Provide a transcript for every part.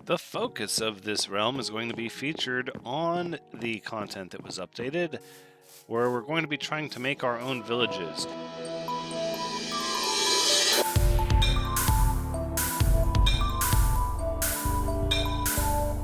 The focus of this realm is going to be featured on the content that was updated, where we're going to be trying to make our own villages.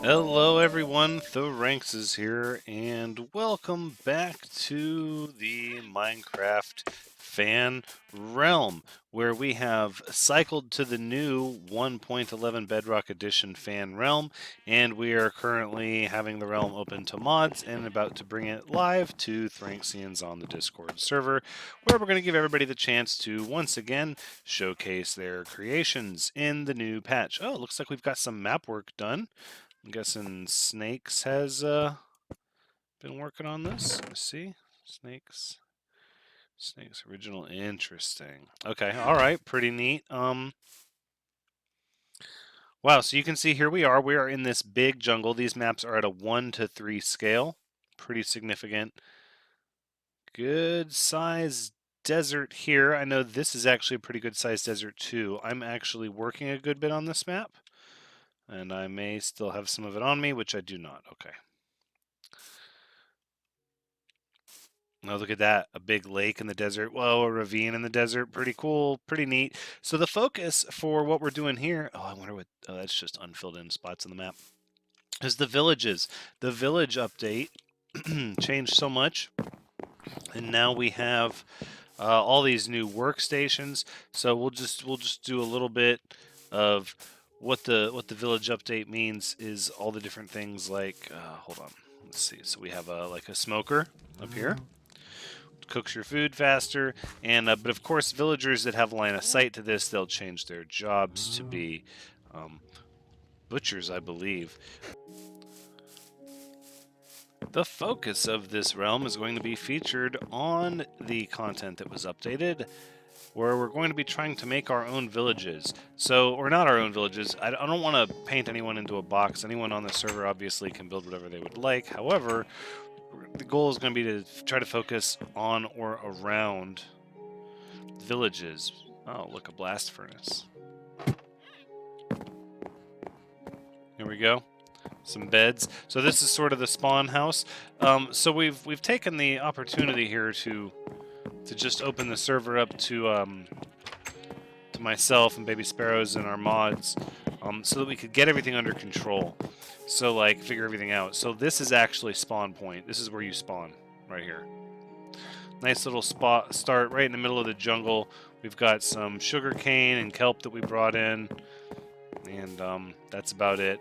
Hello everyone, Thranxes here, and welcome back to the Minecraft fan realm, where we have cycled to the new 1.11 Bedrock Edition fan realm, and we are currently having the realm open to mods and about to bring it live to Thranxians on the Discord server, where we're going to give everybody the chance to once again showcase their creations in the new patch. Oh, it looks like we've got some map work done. I'm guessing Snakes has been working on this. Let's see. Snakes original. Interesting. Okay, all right, pretty neat. Wow, so you can see here we are. We are in this big jungle. These maps are at a 1:3 scale. Pretty significant. Good size desert here. I know this is actually a pretty good size desert too. I'm actually working a good bit on this map, and I may still have some of it on me, which I do not. Okay. Oh, look at that. A big lake in the desert. Whoa, a ravine in the desert. Pretty cool. Pretty neat. So the focus for what we're doing here... Oh, I wonder what... Oh, that's just unfilled in spots on the map. Is the villages. The village update changed so much. And now we have all these new workstations. So we'll just do a little bit of what the village update means is all the different things like... hold on. Let's see. So we have like a smoker up here. Cooks your food faster, and but of course villagers that have line of sight to this, they'll change their jobs to be butchers, I believe. The focus of this realm is going to be featured on the content that was updated, where we're going to be trying to make our own villages. So, or not our own villages. I don't want to paint anyone into a box. Anyone on the server obviously can build whatever they would like. However, the goal is going to be to try to focus on or around villages. Oh, look, a blast furnace. Here we go. Some beds. So this is sort of the spawn house. So we've taken the opportunity here to just open the server up to myself and Baby Sparrows and our mods, so that we could get everything under control. So like figure everything out. So this is actually spawn point. This is where you spawn right here. Nice little spot start right in the middle of the jungle. We've got some sugar cane and kelp that we brought in, and that's about it.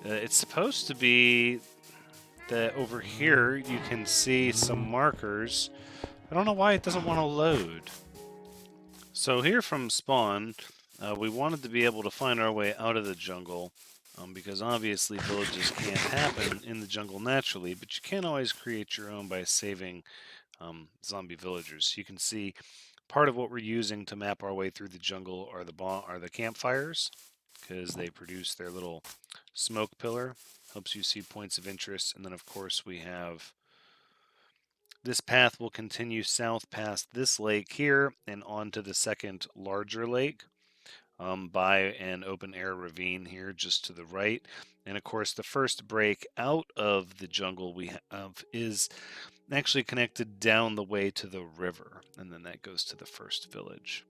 It's supposed to be that over here you can see some markers. I don't know why it doesn't want to load. So here from spawn, we wanted to be able to find our way out of the jungle, because obviously villages can't happen in the jungle naturally, but you can always create your own by saving zombie villagers. You can see part of what we're using to map our way through the jungle are the campfires, because they produce their little smoke pillar. Helps you see points of interest. And then of course we have this path will continue south past this lake here and onto the second larger lake, by an open air ravine here just to the right. And of course the first break out of the jungle we have is actually connected down the way to the river, and then that goes to the first village.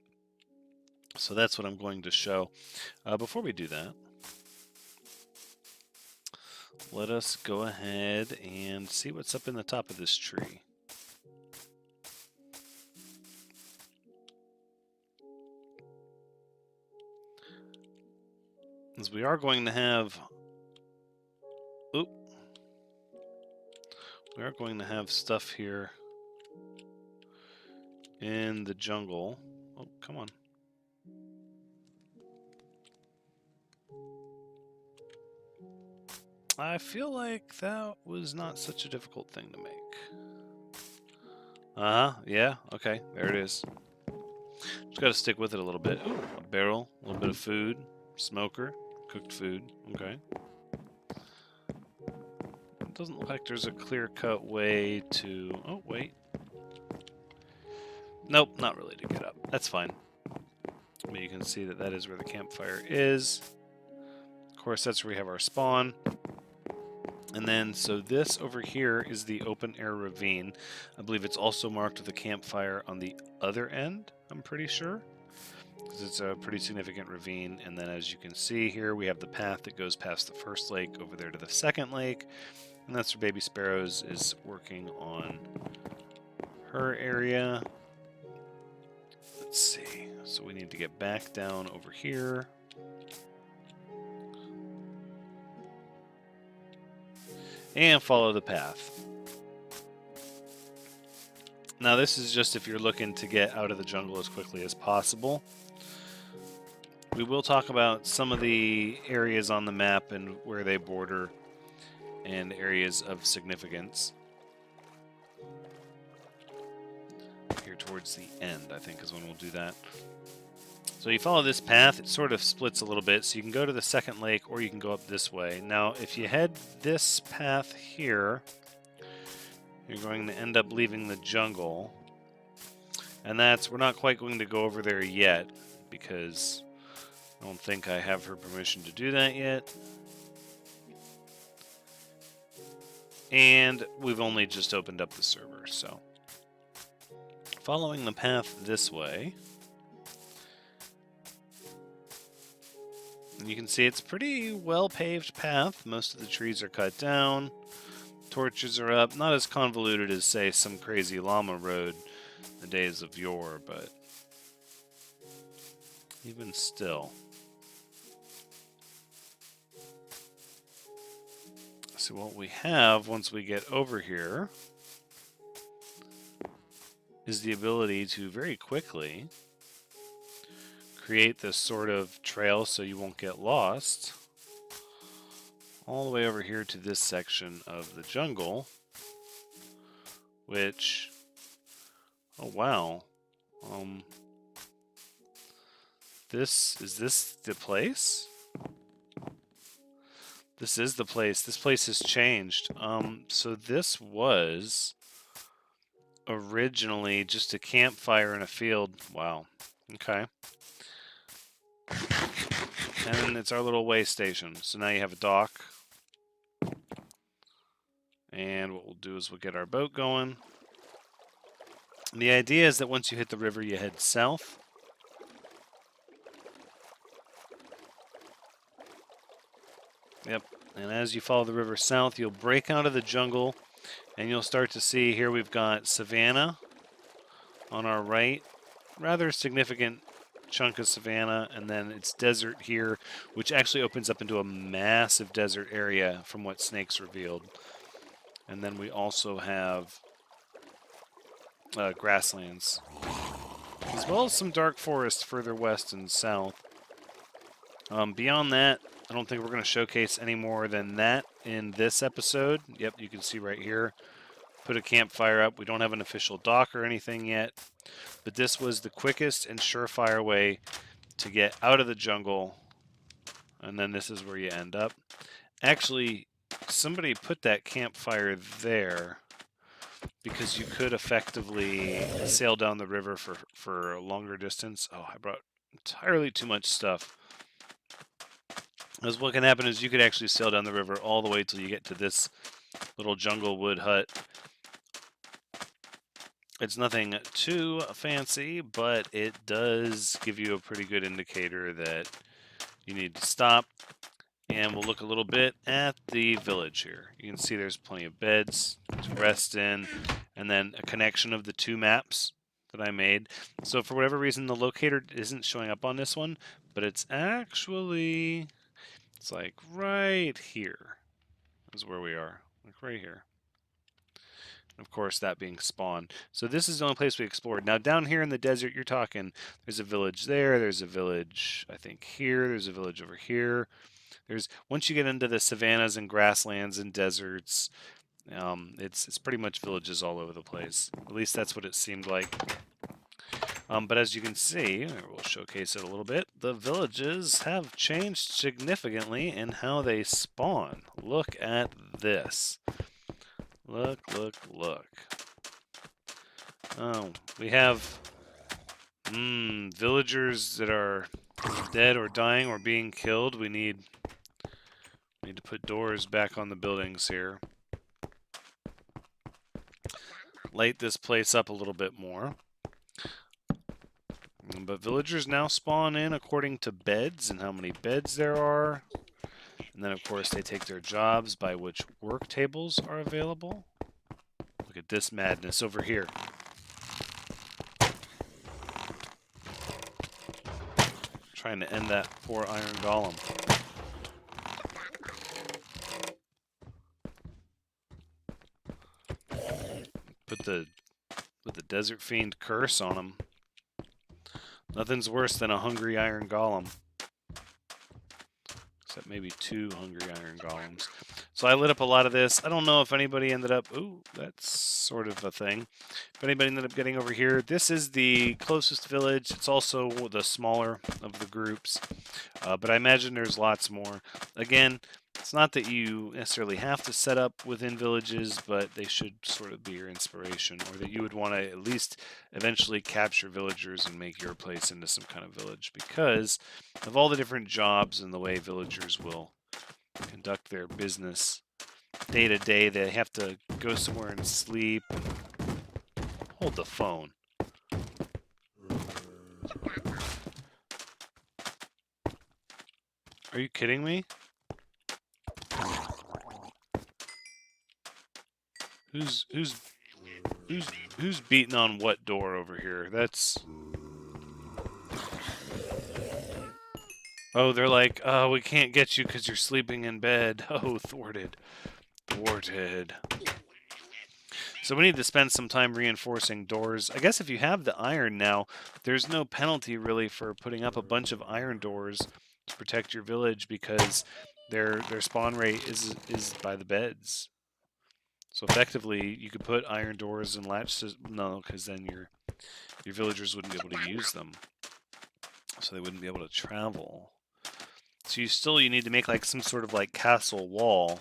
So that's what I'm going to show. Before we do that, let us go ahead and see what's up in the top of this tree. As we are going to have... Oop. We are going to have stuff here in the jungle. Oh, come on. I feel like that was not such a difficult thing to make. Yeah, okay, there it is. Just gotta stick with it a little bit. Ooh, a barrel, a little bit of food, smoker, cooked food, okay. It doesn't look like there's a clear-cut way to... Oh, wait. Nope, not really to get up. That's fine. But you can see that that is where the campfire is. course, that's where we have our spawn. And then, so this over here is the open air ravine. I believe it's also marked with a campfire on the other end, I'm pretty sure, because it's a pretty significant ravine. And then as you can see here, we have the path that goes past the first lake over there to the second lake. And that's where Baby Sparrows is working on her area. Let's see. So we need to get back down over here. And follow the path. Now this is just if you're looking to get out of the jungle as quickly as possible. We will talk about some of the areas on the map and where they border and areas of significance. Here towards the end, I think, is when we'll do that. So you follow this path, it sort of splits a little bit, so you can go to the second lake or you can go up this way. Now, if you head this path here, you're going to end up leaving the jungle. And we're not quite going to go over there yet, because I don't think I have her permission to do that yet. And we've only just opened up the server, so. Following the path this way, you can see it's a pretty well-paved path. Most of the trees are cut down. Torches are up. Not as convoluted as, say, some crazy llama road in the days of yore, but even still. So what we have once we get over here is the ability to very quickly create this sort of trail so you won't get lost all the way over here to this section of the jungle, which, oh wow, is this the place? This is the place. This place has changed. So this was originally just a campfire in a field. Wow. Okay. And it's our little way station. So now you have a dock. And what we'll do is we'll get our boat going. And the idea is that once you hit the river, you head south. Yep. And as you follow the river south, you'll break out of the jungle. And you'll start to see here we've got savanna on our right. Rather significant chunk of savanna, and then it's desert here, which actually opens up into a massive desert area from what Snakes revealed. And then we also have grasslands, as well as some dark forest further west and south. Beyond that, I don't think we're going to showcase any more than that in this episode. Yep, you can see right here. Put a campfire up. We don't have an official dock or anything yet, but this was the quickest and surefire way to get out of the jungle, and then this is where you end up. Actually, somebody put that campfire there because you could effectively sail down the river for a longer distance. Oh, I brought entirely too much stuff. Because what can happen is you could actually sail down the river all the way till you get to this little jungle wood hut. It's nothing too fancy, but it does give you a pretty good indicator that you need to stop. And we'll look a little bit at the village here. You can see there's plenty of beds to rest in, and then a connection of the two maps that I made. So for whatever reason, the locator isn't showing up on this one, but it's actually, it's like right here is where we are, like right here. Of course, that being spawn. So this is the only place we explored. Now down here in the desert, you're talking, there's a village there, there's a village, I think here, there's a village over here. Once you get into the savannas and grasslands and deserts, it's pretty much villages all over the place. At least that's what it seemed like. But as you can see, we'll showcase it a little bit, the villages have changed significantly in how they spawn. Look at this. Look, look, look. Oh, we have villagers that are dead or dying or being killed. We need Need to put doors back on the buildings here. Light this place up a little bit more. But villagers now spawn in according to beds and how many beds there are. And then, of course, they take their jobs by which work tables are available. Look at this madness over here. Trying to end that poor iron golem. Put the desert fiend curse on him. Nothing's worse than a hungry iron golem. Except maybe 2 hungry iron golems. So I lit up a lot of this. I don't know if anybody ended up... Ooh, that's sort of a thing. If anybody ended up getting over here, this is the closest village. It's also the smaller of the groups. But I imagine there's lots more. Again, it's not that you necessarily have to set up within villages, but they should sort of be your inspiration, or that you would want to at least eventually capture villagers and make your place into some kind of village, because of all the different jobs and the way villagers will conduct their business day to day. They have to go somewhere and sleep. Hold the phone. Are you kidding me? Who's beating on what door over here? That's... Oh, they're like, oh, we can't get you because you're sleeping in bed. Oh, thwarted. Thwarted. So we need to spend some time reinforcing doors. I guess if you have the iron now, there's no penalty really for putting up a bunch of iron doors to protect your village, because their spawn rate is by the beds. So effectively, you could put iron doors and latches. No, because then your villagers wouldn't be able to use them, so they wouldn't be able to travel. So you need to make like some sort of like castle wall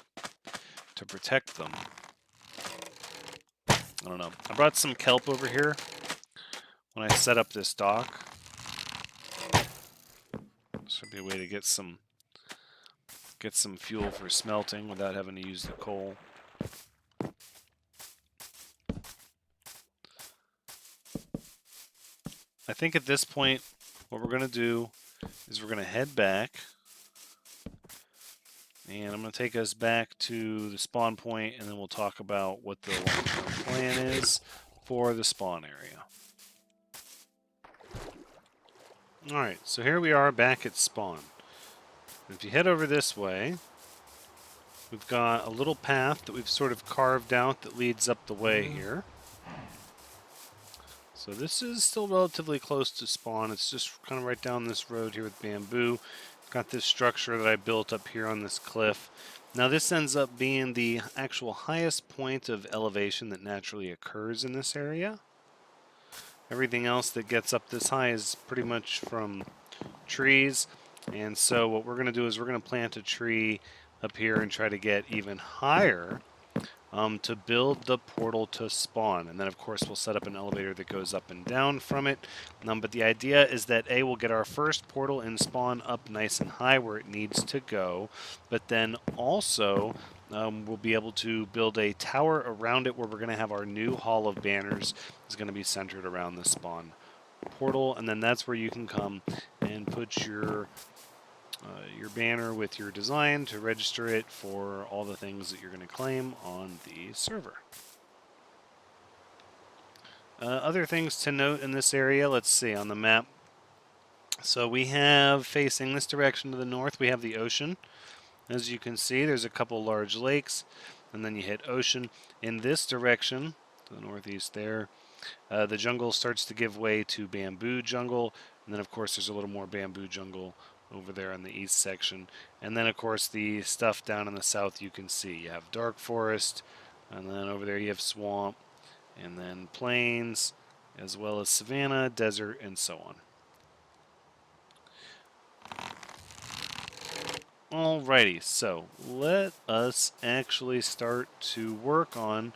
to protect them. I don't know. I brought some kelp over here when I set up this dock. This would be a way to get some fuel for smelting without having to use the coal. I think at this point, what we're going to do is we're going to head back. And I'm going to take us back to the spawn point, and then we'll talk about what the long-term plan is for the spawn area. Alright, so here we are back at spawn. If you head over this way, we've got a little path that we've sort of carved out that leads up the way here. So this is still relatively close to spawn. It's just kind of right down this road here with bamboo. Got this structure that I built up here on this cliff. Now this ends up being the actual highest point of elevation that naturally occurs in this area. Everything else that gets up this high is pretty much from trees. And so what we're going to do is we're going to plant a tree up here and try to get even higher to build the portal to spawn. And then, of course, we'll set up an elevator that goes up and down from it. But the idea is that, A, we'll get our first portal in spawn up nice and high where it needs to go. But then also, we'll be able to build a tower around it where we're going to have our new Hall of Banners is going to be centered around the spawn portal. And then that's where you can come and put your banner with your design to register it for all the things that you're going to claim on the server. Other things to note in this area, let's see on the map. So we have, facing this direction to the north, we have the ocean. As you can see, there's a couple large lakes, and then you hit ocean. In this direction, to the northeast there, the jungle starts to give way to bamboo jungle, and then of course there's a little more bamboo jungle over there on the east section. And then of course the stuff down in the south you can see. You have dark forest, and then over there you have swamp, and then plains, as well as savanna, desert, and so on. Alrighty, so let us actually start to work on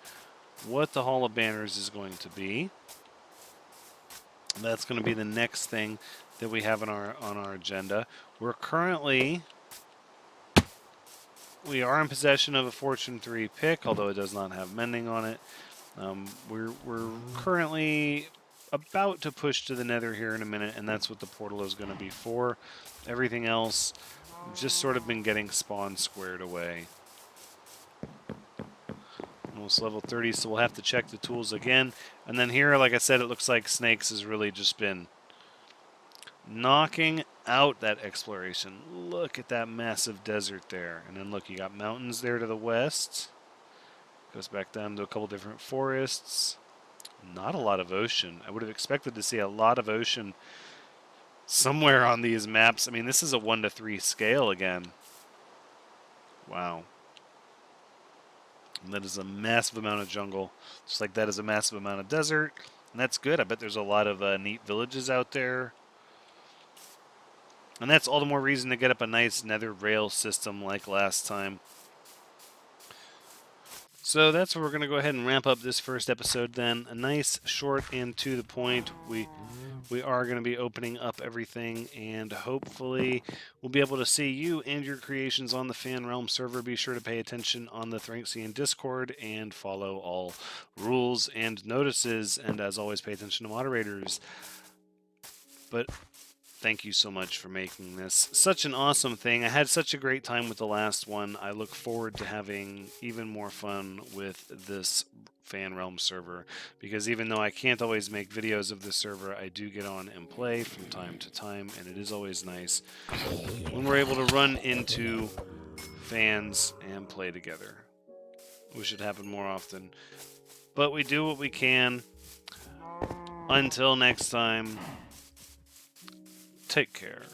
what the Hall of Banners is going to be. That's going to be the next thing that we have on our agenda. We're currently we are in possession of a Fortune 3 pick, although it does not have mending on it. We're currently about to push to the nether here in a minute, and that's what the portal is going to be for. Everything else, we've just sort of been getting spawn squared away. Almost level 30, so we'll have to check the tools again. And then here, like I said, it looks like Snakes has really just been knocking out that exploration. Look at that massive desert there. And then look, you got mountains there to the west. Goes back down to a couple different forests. Not a lot of ocean. I would have expected to see a lot of ocean somewhere on these maps. I mean, this is a 1:3 scale again. Wow. And that is a massive amount of jungle. Just like that is a massive amount of desert. And that's good. I bet there's a lot of neat villages out there. And that's all the more reason to get up a nice nether rail system like last time. So that's where we're going to go ahead and ramp up this first episode then. A nice, short, and to the point. We are going to be opening up everything, and hopefully we'll be able to see you and your creations on the Fan Realm server. Be sure to pay attention on the Thranxian Discord and follow all rules and notices, and as always, pay attention to moderators. But thank you so much for making this such an awesome thing. I had such a great time with the last one. I look forward to having even more fun with this Fan Realm server, because even though I can't always make videos of this server, I do get on and play from time to time, and it is always nice when we're able to run into fans and play together. We should happen more often, but we do what we can. Until next time, take care.